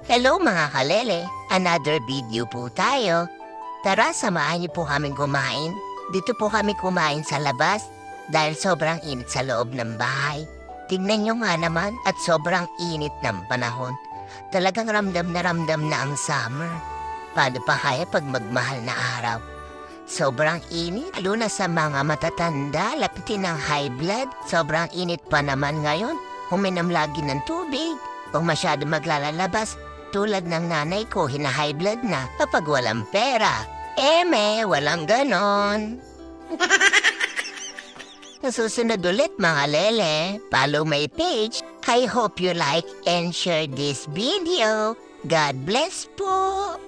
Hello mga kalele, another video po tayo. Tara, samahan niyo po kaming kumain. Dito po kami kumain sa labas dahil sobrang init sa loob ng bahay. Tingnan niyo nga naman at sobrang init ng panahon. Talagang ramdam na ang summer. Paano pa kaya pag magmahal na araw? Sobrang init, lalo na sa mga matatanda, lapitin ng high blood. Sobrang init pa naman ngayon, huminom lagi ng tubig. Kung masyado maglalabas, tulad ng nanay ko, hina-high blood na kapag walang pera. Walang ganon. Sa susunod ulit mga lele, follow my page. I hope you like and share this video. God bless po!